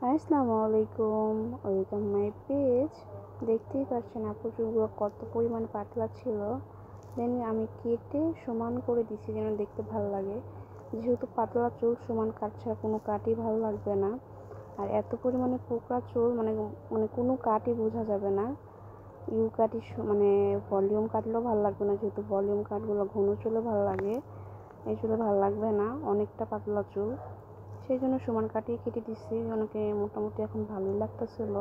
আসসালামু আলাইকুম, welcome my page. দেখতেই পাচ্ছেন আপু চুলগুলো কত পরিমাণ পাতলা ছিল। দেন আমি কেটে সমান করে দিছি যেন দেখতে ভালো লাগে। যেহেতু পাতলা চুল সমান কাট ছাড়া কোনো কাটই ভালো লাগবে না। আর এত পরিমাণে পোকরা চুল মানে মানে কোনো কাটই বোঝা যাবে না। ইউ কাটই মানে ভলিউম কাটলেও ভালো লাগবে না, যেহেতু ভলিউম কাটগুলো ঘন চুলে ভালো লাগে, এই চুলে ভালো লাগবে না, অনেকটা পাতলা চুল। সেই জন্য সমান কাটিয়ে কেটে দিচ্ছি, অনেকে মোটামুটি এখন ভালোই লাগতেছিল।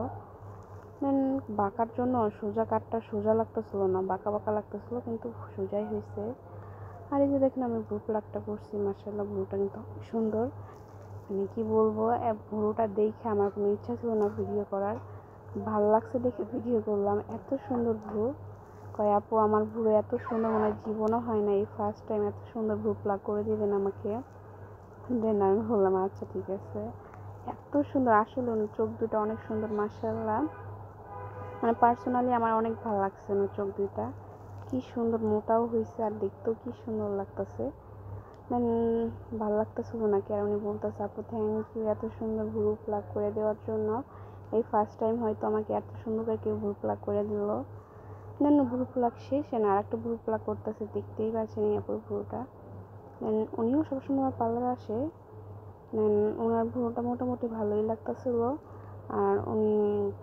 দেন বাঁকার জন্য সোজা কাটটা সোজা লাগতেছিল না, বাঁকা বাঁকা লাগতেছিল, কিন্তু সোজাই হয়েছে। আর এই যে দেখেন আমি ব্রু প্লাগটা করছি, মাশাআল্লাহ ব্রুটা কিন্তু সুন্দর। মানে কি বলবো, ব্রুটা দেখে আমার কোনো ইচ্ছা ছিল না ভিডিও করার, ভালো লাগছে দেখে ভিডিও করলাম। এত সুন্দর ব্রু, কয় আপু আমার ব্রু এত সুন্দর মানে জীবনও হয় না, এই ফার্স্ট টাইম এত সুন্দর ব্রু প্লাগ করে দিবেন আমাকে। দেন আমি বললাম আচ্ছা ঠিক আছে। এত সুন্দর, আসলে ওনার চোখ দুটো অনেক সুন্দর মাশাআল্লাহ। মানে পার্সোনালি আমার অনেক ভালো লাগছে ওনার চোখ দুইটা, কি সুন্দর মোটাও হয়েছে আর দেখতেও কি সুন্দর লাগতেছে। দেন ভালো লাগতেছিল নাকি, আর উনি বলতেছে আপু থ্যাংক ইউ এত সুন্দর ভ্রু প্লাগ করে দেওয়ার জন্য। এই ফার্স্ট টাইম হয়তো আমাকে এত সুন্দর করে কেউ ভ্রু প্লাগ করে দিল। দেন ভ্রু প্লাগ শেষ, আর একটা ভ্রু প্লাগ করতেছে, দেখতেই পাচ্ছেন এই আপুর ভ্রুটা। দেন উনিও সবসময় আমার পার্লারে আসে। দেন ওনার ভ্রুটা মোটামুটি ভালোই লাগতেছিল। আর উনি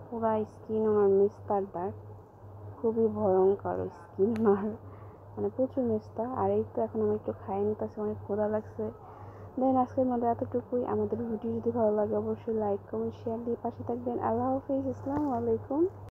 পুরা স্কিন ওনার মেস্তার দাগ, খুবই ভয়ঙ্কর স্কিন ওনার, মানে প্রচুর মেস্তা। আর এই তো এখন আমি একটু খাই নিতেছি, অনেক ক্ষুধা লাগছে। দেন আজকের মধ্যে এতটুকুই। আমাদের ভিডিও যদি ভালো লাগে অবশ্যই লাইক কমেন্ট শেয়ার দিয়ে পাশে থাকবেন। আল্লাহ হাফিজ, আসসালামু আলাইকুম।